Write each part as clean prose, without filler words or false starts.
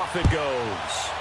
off it goes.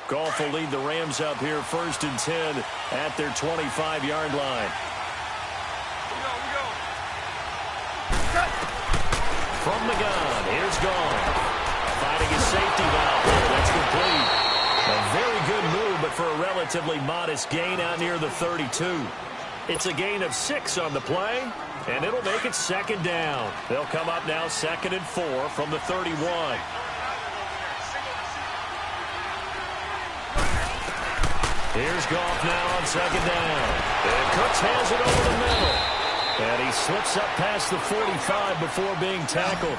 Goff will lead the Rams up here 1st and 10 at their 25-yard line. From the gun, here's Goff. Fighting his safety valve here. That's complete. A very good move, but for a relatively modest gain out near the 32. It's a gain of 6 on the play, and it'll make it 2nd down. They'll come up now 2nd and 4 from the 31. Here's Goff now on 2nd down. And Cooks has it over the middle. And he slips up past the 45 before being tackled.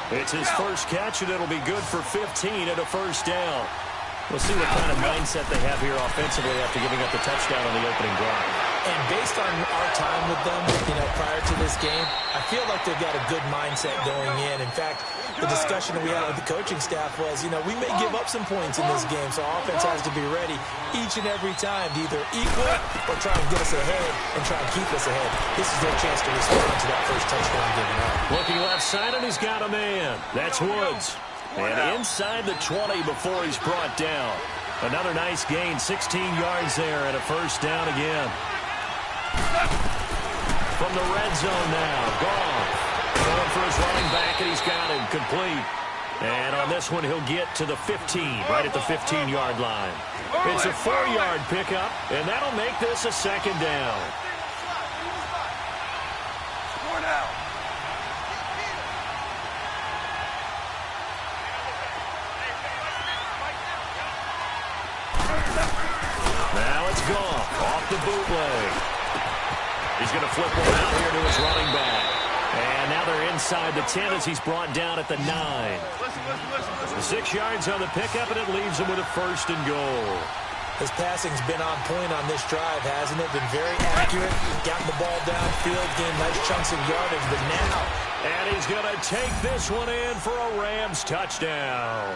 It's his first catch, and it'll be good for 15 at a 1st down. We'll see what kind of mindset they have here offensively after giving up the touchdown on the opening drive. And based on our time with them, prior to this game, I feel like they've got a good mindset going in. In fact, the discussion that we had with the coaching staff was, we may give up some points in this game, so our offense has to be ready each and every time to either equal or try and get us ahead and try and keep us ahead. This is their chance to respond to that first touchdown given up. Looking left side, and he's got a man. That's Woods. And inside the 20 before he's brought down. Another nice gain, 16 yards there and a 1st down again. From the red zone now, Goff. Going for his running back, and he's got him complete. And on this one, he'll get to the 15, right at the 15-yard line. It's a 4-yard pickup, and that'll make this a 2nd down. Now it's Goff off the bootleg. He's going to flip one out here to his running back. And now they're inside the 10 as he's brought down at the 9. 6 yards on the pickup, and it leaves him with a 1st and goal. His passing's been on point on this drive, hasn't it? Been very accurate. Gotten the ball downfield, gained nice chunks of yardage, but now. And he's going to take this one in for a Rams touchdown.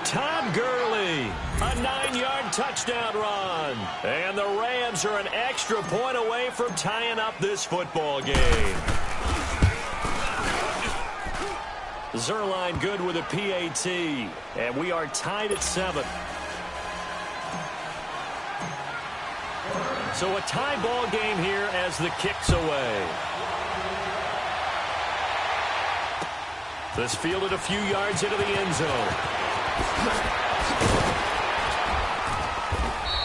Todd Gurley, a 9-yard touchdown run. And the Rams are an extra point away from tying up this football game. Zuerlein good with a PAT. And we are tied at 7. So a tie ball game here as the kick's away. This fielded a few yards into the end zone.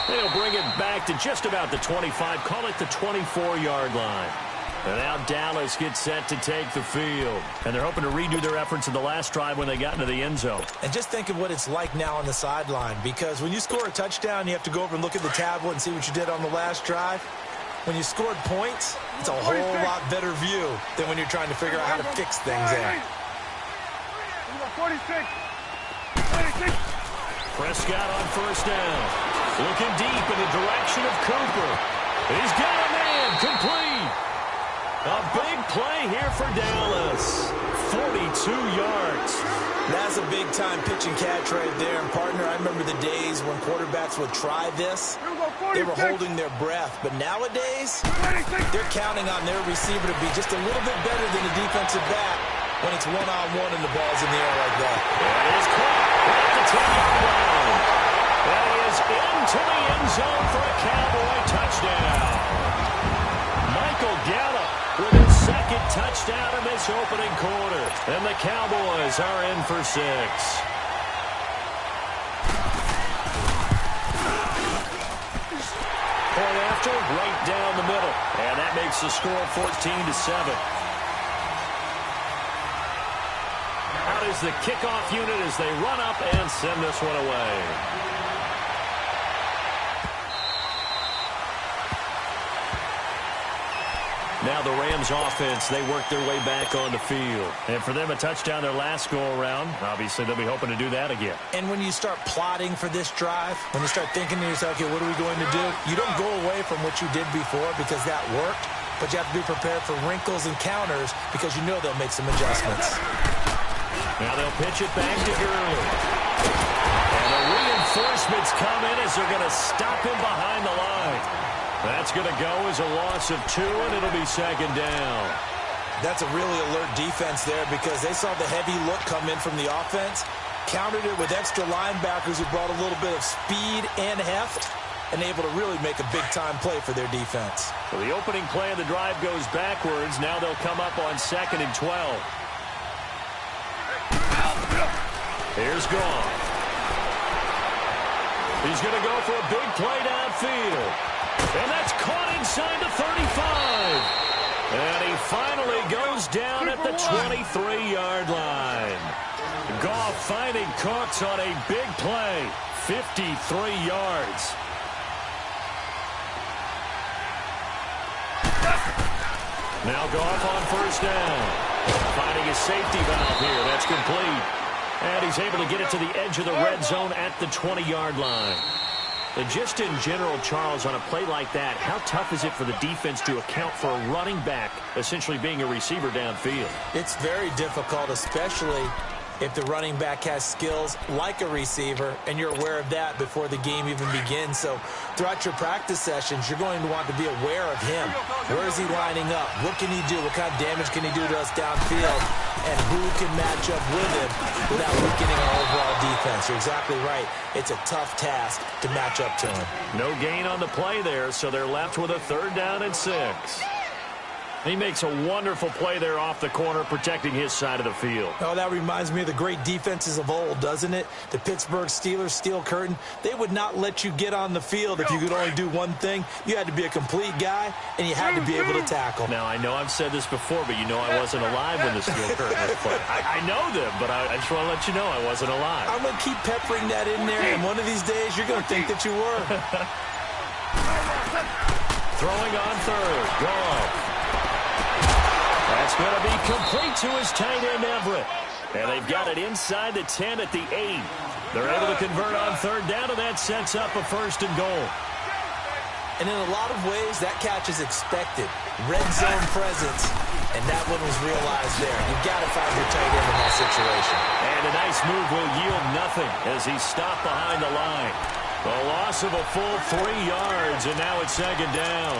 They'll bring it back to just about the 25. Call it the 24-yard line. And now Dallas gets set to take the field. And they're hoping to redo their efforts in the last drive when they got into the end zone. And just think of what it's like now on the sideline. Because when you score a touchdown, you have to go over and look at the tablet and see what you did on the last drive. When you scored points, it's a whole lot better view than when you're trying to figure out how to fix things there. 46. Prescott on 1st down. Looking deep in the direction of Cooper. He's got a man complete. A big play here for Dallas. 42 yards. That's a big-time pitch and catch right there. And, partner, I remember the days when quarterbacks would try this. They were holding their breath. But nowadays, they're counting on their receiver to be just a little bit better than the defensive back when it's one-on-one and the ball's in the air like that. It is caught at the 10-yard line. And he is into the end zone for a Cowboy touchdown. Michael Gallup with his second touchdown in this opening quarter. And the Cowboys are in for 6. Point after, right down the middle. And that makes the score 14-7. Out is the kickoff unit as they run up and send this one away. Now the Rams offense, they work their way back on the field. And for them, a touchdown their last go-around. Obviously, they'll be hoping to do that again. And when you start plotting for this drive, when you start thinking to yourself, okay, what are we going to do? You don't go away from what you did before because that worked, but you have to be prepared for wrinkles and counters because you know they'll make some adjustments. Now they'll pitch it back to Gurley. And the reinforcements come in as they're going to stop him behind the line. That's going to go as a loss of 2, and it'll be second down. That's a really alert defense there because they saw the heavy look come in from the offense, countered it with extra linebackers who brought a little bit of speed and heft, and able to really make a big-time play for their defense. So the opening play of the drive goes backwards. Now they'll come up on 2nd and 12. Here's Goff. He's going to go for a big play downfield. And that's caught inside the 35. And he finally goes down at the 23-yard line. Goff finding Cooks on a big play. 53 yards. Now Goff on first down. Finding his safety valve here. That's complete. And he's able to get it to the edge of the red zone at the 20-yard line. And just in general, Charles, on a play like that, how tough is it for the defense to account for a running back essentially being a receiver downfield? It's very difficult, especially if the running back has skills like a receiver, and you're aware of that before the game even begins. So throughout your practice sessions, you're going to want to be aware of him. Where is he lining up? What can he do? What kind of damage can he do to us downfield? And who can match up with him without weakening our overall defense? You're exactly right. It's a tough task to match up to him. No gain on the play there, so they're left with a 3rd down and 6. He makes a wonderful play there off the corner, protecting his side of the field. Oh, that reminds me of the great defenses of old, doesn't it? The Pittsburgh Steelers, Steel Curtain, they would not let you get on the field if you could only do one thing. You had to be a complete guy, and you had to be able to tackle. Now, I know I've said this before, but you know I wasn't alive when the Steel Curtain was played. I know them, but I just want to let you know I wasn't alive. I'm going to keep peppering that in there, and one of these days you're going to think that you were. Throwing on 3rd. Goff. That's going to be complete to his tight end, Everett. And they've got it inside the 10 at the 8. They're able to convert on 3rd down, and that sets up a 1st and goal. And in a lot of ways, that catch is expected. Red zone presence, and that one was realized there. You've got to find your tight end in that situation. And a nice move will yield nothing as he's stopped behind the line. A loss of a full 3 yards, and now it's 2nd down.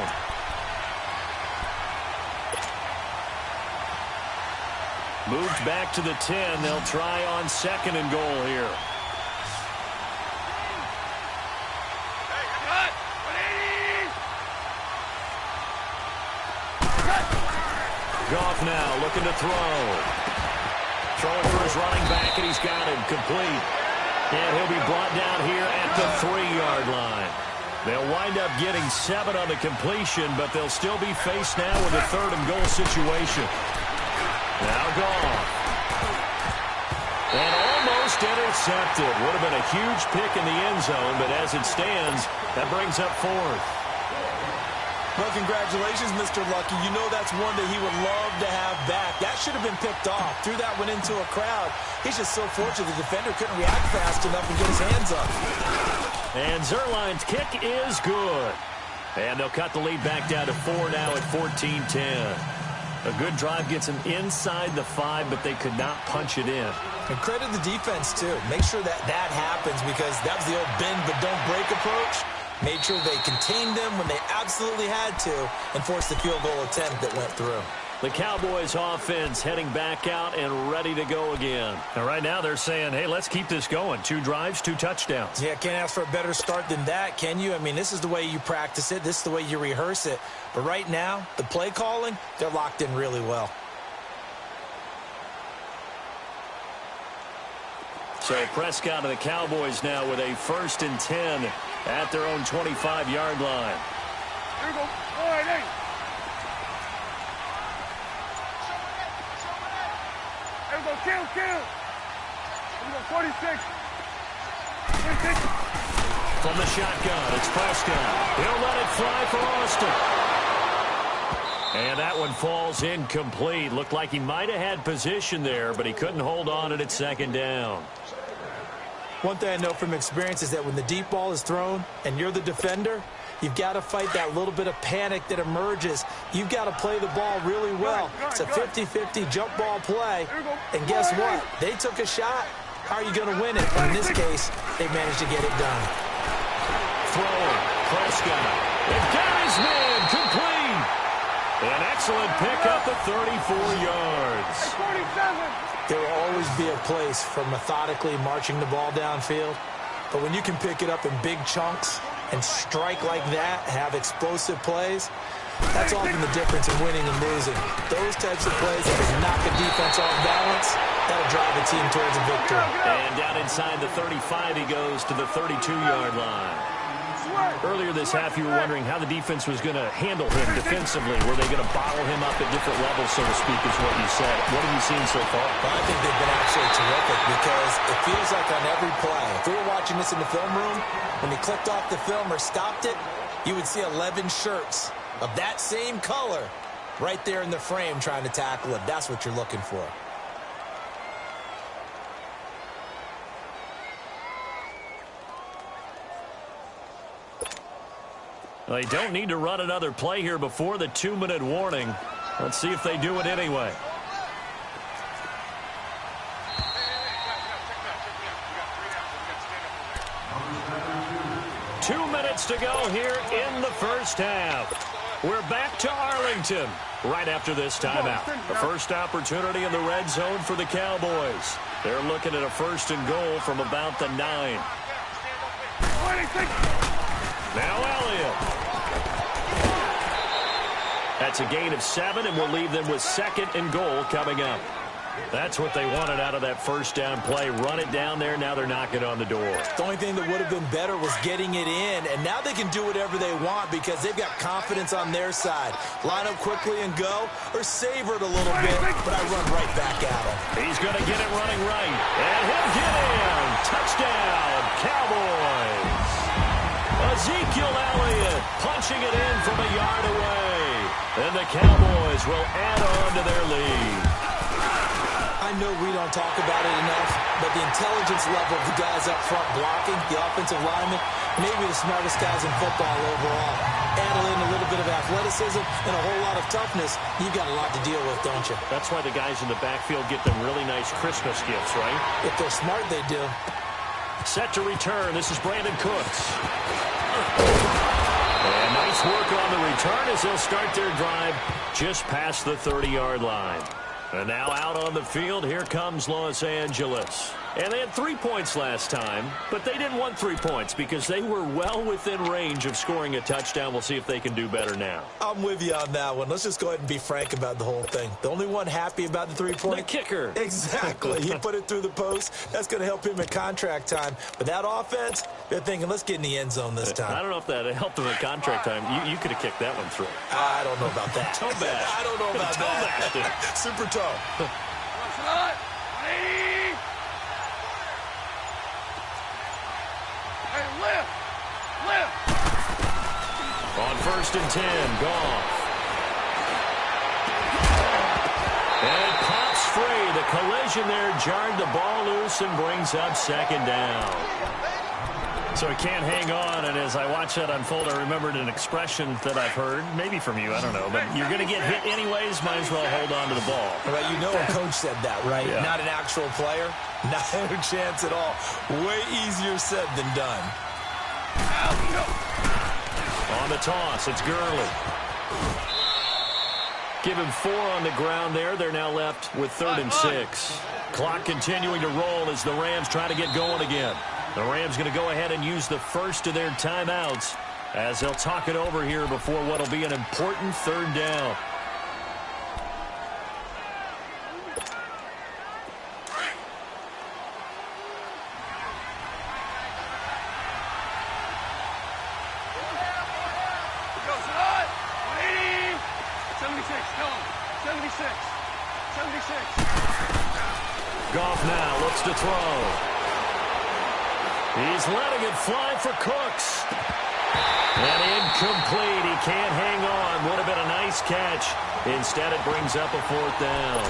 Moved back to the 10. They'll try on 2nd and goal here. Goff now looking to throw. Throwing for his running back, and he's got him complete. And he'll be brought down here at the 3-yard line. They'll wind up getting 7 on the completion, but they'll still be faced now with a 3rd and goal situation. Now Goff. And almost intercepted. Would have been a huge pick in the end zone, but as it stands, that brings up 4th. Well, congratulations, Mr. Lucky. You know that's one that he would love to have back. That should have been picked off. Threw that one into a crowd. He's just so fortunate the defender couldn't react fast enough and get his hands up. And Zuerlein's kick is good. And they'll cut the lead back down to 4 now at 14-10. A good drive gets them inside the 5, but they could not punch it in. And credit the defense, too. Make sure that happens because that was the old bend but don't break approach. Made sure they contained them when they absolutely had to and forced the field goal attempt that went through. The Cowboys offense heading back out and ready to go again. And right now they're saying, hey, let's keep this going. 2 drives, 2 touchdowns. Yeah, can't ask for a better start than that, can you? I mean, this is the way you practice it. This is the way you rehearse it. But right now, the play calling, they're locked in really well. So Prescott and the Cowboys now with a 1st and 10 at their own 25-yard line. Here we go. All right, hey. Here we go. Kill. Here we go. 46. 46. From the shotgun, it's Prescott. He'll let it fly for Austin. And that one falls incomplete. Looked like he might have had position there, but he couldn't hold on it at 2nd down. One thing I know from experience is that when the deep ball is thrown and you're the defender, you've got to fight that little bit of panic that emerges. You've got to play the ball really well. It's a 50-50 jump ball play. And guess what? They took a shot. How are you going to win it? And in this case, they managed to get it done. Throwing. Prescott. They've got his man. Complete. An excellent pickup at 34 yards. 47. There will always be a place for methodically marching the ball downfield. But when you can pick it up in big chunks and strike like that, have explosive plays, that's often the difference in winning and losing. Those types of plays that can knock a defense off balance, that'll drive a team towards a victory. And down inside the 35, he goes to the 32-yard line. Earlier this half, you were wondering how the defense was going to handle him defensively. Were they going to bottle him up at different levels, so to speak, is what you said. What have you seen so far? Well, I think they've been absolutely terrific because it feels like on every play, if we were watching this in the film room, when he clicked off the film or stopped it, you would see 11 shirts of that same color right there in the frame trying to tackle it. That's what you're looking for. They don't need to run another play here before the 2-minute warning. Let's see if they do it anyway. Two minutes to go here in the first half. We're back to Arlington right after this timeout. The first opportunity in the red zone for the Cowboys. They're looking at a 1st and goal from about the 9. Now Elliott. That's a gain of 7, and we'll leave them with 2nd and goal coming up. That's what they wanted out of that 1st down play. Run it down there. Now they're knocking on the door. The only thing that would have been better was getting it in, and now they can do whatever they want because they've got confidence on their side. Line up quickly and go, or savor it a little bit, but I run right back at him. He's going to get it running right, and he'll get in. Touchdown, Cowboys. Ezekiel Elliott punching it in from a yard away. And the Cowboys will add on to their lead. I know we don't talk about it enough, but the intelligence level of the guys up front blocking, the offensive linemen, maybe the smartest guys in football overall. Add in a little bit of athleticism and a whole lot of toughness, you've got a lot to deal with, don't you? That's why the guys in the backfield get them really nice Christmas gifts, right? If they're smart, they do. Set to return. This is Brandon Cooks. And nice work on the return as they'll start their drive just past the 30-yard line. And now out on the field, here comes Los Angeles. And they had 3 points last time, but they didn't want 3 points because they were well within range of scoring a touchdown. We'll see if they can do better now. I'm with you on that one. Let's just go ahead and be frank about the whole thing. The only one happy about the 3-point? The kicker. Exactly. He put it through the post. That's going to help him at contract time. But that offense, they're thinking, let's get in the end zone this time. I don't know if that helped him at contract time. You could have kicked that one through. I don't know about that. Toe bash. I don't know about that. Super toe. On 1st and 10, Goff. And it pops free. The collision there jarred the ball loose and brings up 2nd down. So he can't hang on, and as I watch that unfold, I remembered an expression that I've heard, maybe from you, I don't know, but you're going to get hit anyways, might as well hold on to the ball. Well, you know a coach said that, right? Yeah. Not an actual player. Not a chance at all. Way easier said than done. On the toss, it's Gurley. Give him 4 on the ground there. They're now left with 3rd and 6. Clock continuing to roll as the Rams try to get going again. The Rams going to go ahead and use the first of their timeouts as they'll talk it over here before what will be an important 3rd down. Goff now looks to throw. He's letting it fly for Cooks. And incomplete. He can't hang on. Would have been a nice catch. Instead, it brings up a 4th down.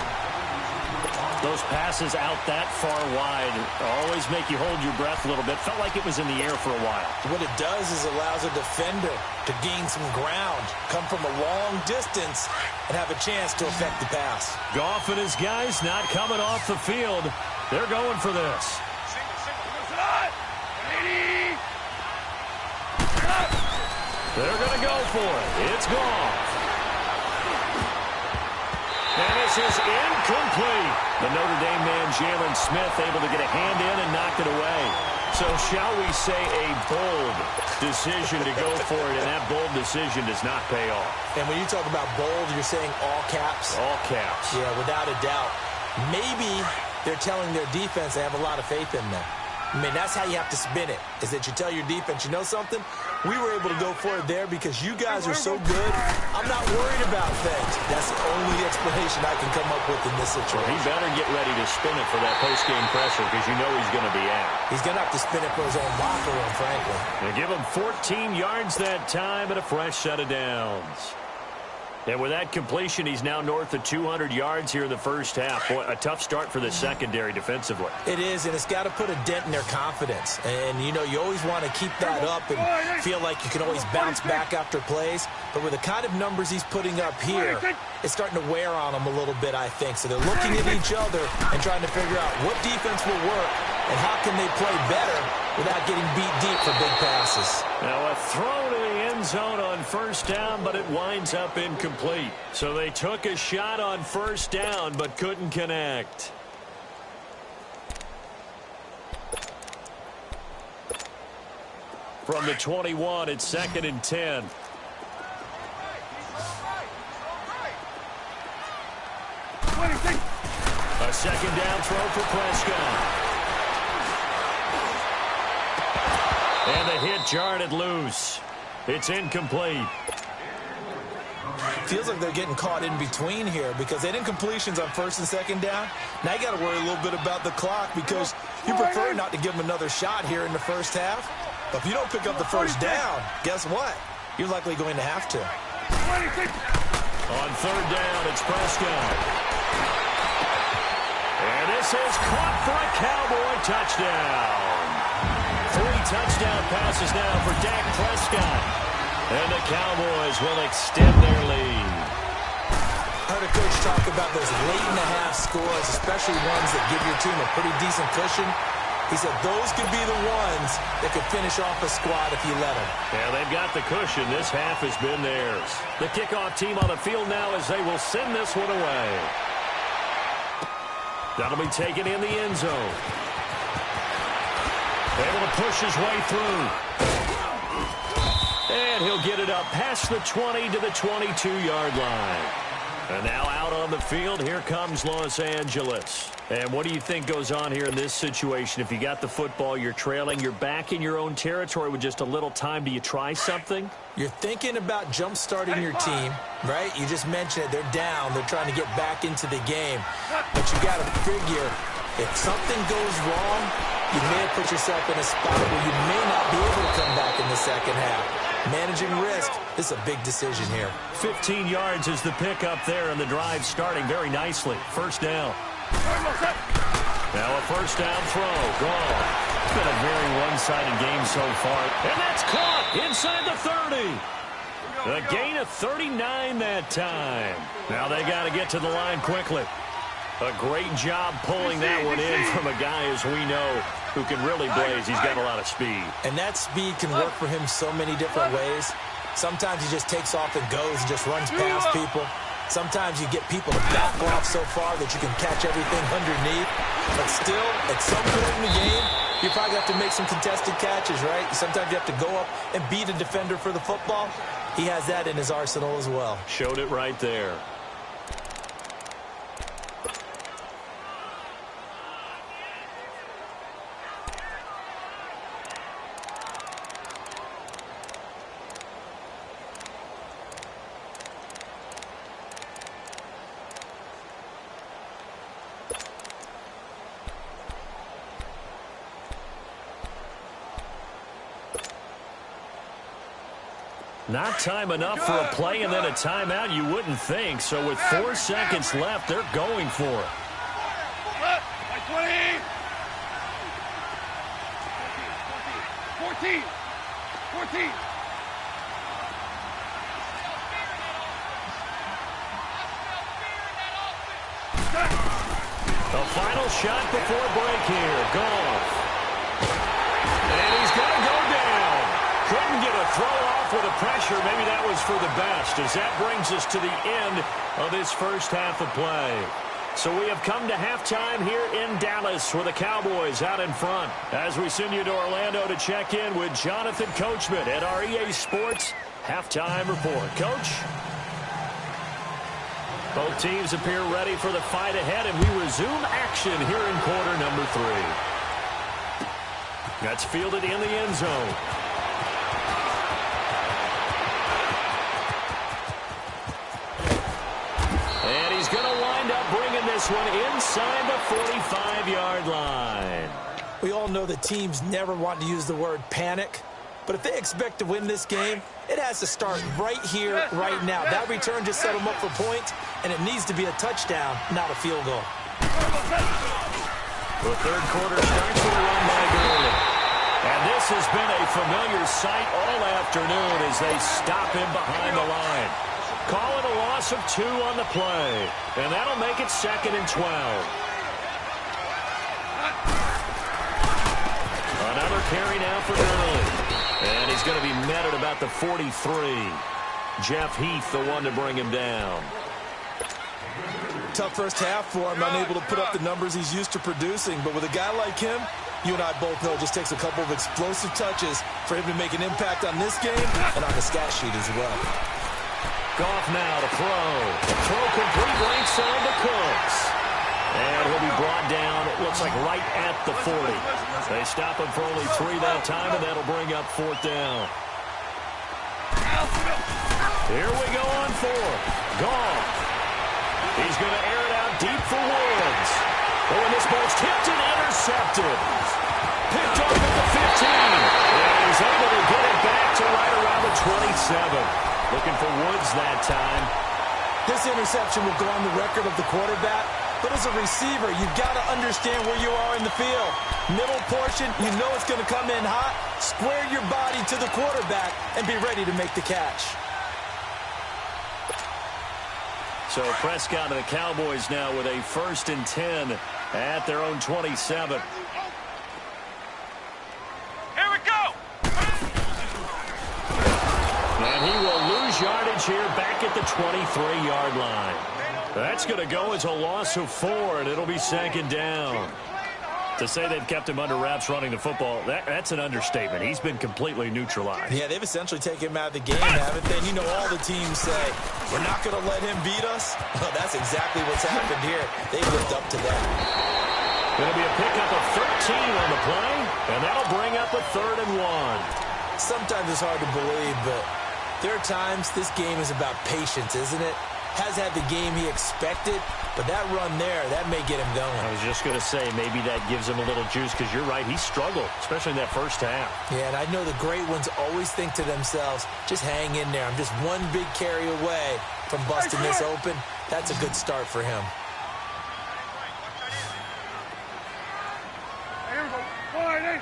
Those passes out that far wide always make you hold your breath a little bit. Felt like it was in the air for a while. What it does is allows a defender to gain some ground, come from a long distance, and have a chance to affect the pass. Goff and his guys not coming off the field. They're going for this. They're going to go for it. It's Goff. And this is incomplete. The Notre Dame man, Jalen Smith, able to get a hand in and knock it away. So shall we say a bold decision to go for it, and that bold decision does not pay off. And when you talk about bold, you're saying all caps? All caps. Yeah, without a doubt. Maybe they're telling their defense they have a lot of faith in them. I mean, that's how you have to spin it, is that you tell your defense, you know something? We were able to go for it there because you guys are so good. I'm not worried about things. That's the only explanation I can come up with in this situation. Well, he better get ready to spin it for that post-game pressure because you know he's going to be out. He's going to have to spin it for his own locker room, frankly. They give him 14 yards that time and a fresh set of downs. And with that completion, he's now north of 200 yards here in the first half. Boy, a tough start for the secondary defensively. It is, and it's got to put a dent in their confidence. And, you know, you always want to keep that up and feel like you can always bounce back after plays. But with the kind of numbers he's putting up here, it's starting to wear on them a little bit, I think. So they're looking at each other and trying to figure out what defense will work and how can they play better without getting beat deep for big passes. Now a throw to the end zone on 1st down, but it winds up incomplete. So they took a shot on 1st down, but couldn't connect. From the 21, it's 2nd and 10. A 2nd down throw for Prescott. And the hit jarred it loose. It's incomplete. Feels like they're getting caught in between here because they didn't completions on 1st and 2nd down. Now you got to worry a little bit about the clock because you prefer not to give them another shot here in the first half. But if you don't pick up the 1st down, guess what? You're likely going to have to. On 3rd down, it's Prescott. And this is caught for a Cowboy touchdown. 3 touchdown passes now for Dak Prescott. And the Cowboys will extend their lead. I heard a coach talk about those late-in-the-half scores, especially ones that give your team a pretty decent cushion. He said those could be the ones that could finish off a squad if you let them. Yeah, they've got the cushion. This half has been theirs. The kickoff team on the field now as they will send this one away. That'll be taken in the end zone. Able to push his way through. And he'll get it up past the 20 to the 22-yard line. And now out on the field, here comes Los Angeles. And what do you think goes on here in this situation? If you got the football, you're trailing, you're back in your own territory with just a little time. Do you try something? You're thinking about jump-starting your team, right? You just mentioned it. They're down. They're trying to get back into the game. But you got to figure if something goes wrong, you may have put yourself in a spot where you may not be able to come back in the second half. Managing risk, this is a big decision here. 15 yards is the pickup there, and the drive starting very nicely. 1st down. Now a 1st down throw. Gone. It's been a very one-sided game so far. And that's caught inside the 30. A gain of 39 that time. Now they got to get to the line quickly. A great job pulling that one in from a guy, as we know, who can really blaze. He's got a lot of speed. And that speed can work for him so many different ways. Sometimes he just takes off and goes and just runs past people. Sometimes you get people to back off so far that you can catch everything underneath. But still, at some point in the game, you probably have to make some contested catches, right? Sometimes you have to go up and beat a defender for the football. He has that in his arsenal as well. Showed it right there. Not time enough for a play and then a timeout, you wouldn't think. So with 4 seconds left, they're going for it. 20. 14. 14. The final shot before break here. Goff. And he's going to go down. Couldn't get a throw off with the pressure. Maybe that was for the best, as that brings us to the end of this first half of play. So we have come to halftime here in Dallas with the Cowboys out in front. As we send you to Orlando to check in with Jonathan Coachman at our EA Sports Halftime Report. Coach? Both teams appear ready for the fight ahead, and we resume action here in quarter number 3. That's fielded in the end zone. And he's going to wind up bringing this one inside the 45-yard line. We all know that teams never want to use the word panic. But if they expect to win this game, it has to start right here, right now. That return just set them up for points, and it needs to be a touchdown, not a field goal. The third quarter starts with a run by Gurley. And this has been a familiar sight all afternoon as they stop him behind the line. Call it a loss of 2 on the play. And that'll make it 2nd and 12. Another carry now for Gurley. And he's going to be met at about the 43. Jeff Heath, the one to bring him down. Tough first half for him, unable to put up the numbers he's used to producing. But with a guy like him, you and I both know it just takes a couple of explosive touches for him to make an impact on this game and on the stat sheet as well. Goff now to throw. Throw complete right side to Cooks. And he'll be brought down, it looks like right at the 40. They stop him for only 3 that time, and that'll bring up 4th down. Here we go on 4th. Goff. He's going to air it out deep for Woods. Oh, and this ball's tipped and intercepted. Picked off at the 15. And he's able to get it back to right around the 27. Looking for Woods that time. This interception will go on the record of the quarterback. But as a receiver, you've got to understand where you are in the field. Middle portion, you know it's going to come in hot. Square your body to the quarterback and be ready to make the catch. So Prescott and the Cowboys now with a 1st and 10 at their own 27. Here we go. And he will lose yardage here back at the 23-yard line. That's going to go as a loss of 4, and it'll be 2nd down. To say they've kept him under wraps running the football, that's an understatement. He's been completely neutralized. Yeah, they've essentially taken him out of the game, haven't they? And you know all the teams say, we're not going to let him beat us. Well, that's exactly what's happened here. They've lived up to that. Going to be a pickup of 13 on the play, and that'll bring up a 3rd and 1. Sometimes it's hard to believe, but there are times this game is about patience, isn't it? Has had the game he expected, but that run there, that may get him going. I was just going to say, maybe that gives him a little juice, because you're right, he struggled, especially in that first half. Yeah, and I know the great ones always think to themselves, just hang in there. I'm just one big carry away from busting this open. That's a good start for him. Here we go. 1, 8.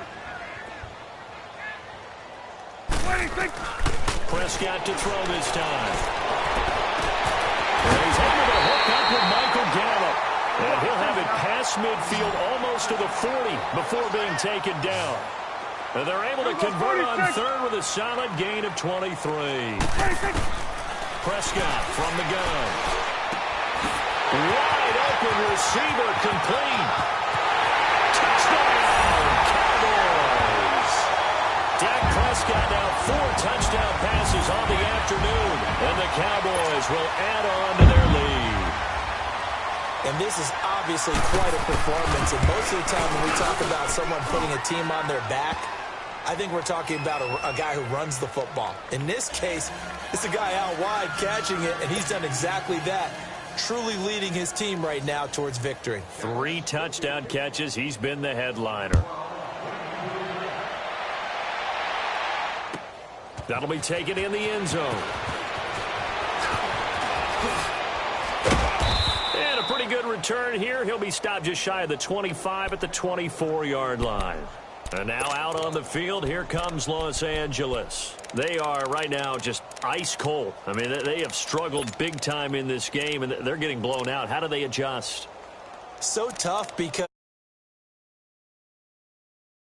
Prescott to throw this time. And he's able to hook up with Michael Gallup. And he'll have it past midfield almost to the 40 before being taken down. And they're able to convert on third with a solid gain of 23. Prescott from the gun. Wide open receiver complete. Touchdown, Cowboys. Dak Prescott now 4 touchdown passes on the afternoon. And the Cowboys will add on to their lead. And this is obviously quite a performance. And most of the time when we talk about someone putting a team on their back, I think we're talking about a guy who runs the football. In this case, it's a guy out wide catching it, and he's done exactly that, truly leading his team right now towards victory. 3 touchdown catches. He's been the headliner. That'll be taken in the end zone. And a pretty good return here. He'll be stopped just shy of the 25 at the 24-yard line. And now out on the field, here comes Los Angeles. They are right now just ice cold. I mean, they have struggled big time in this game, and they're getting blown out. How do they adjust? So tough because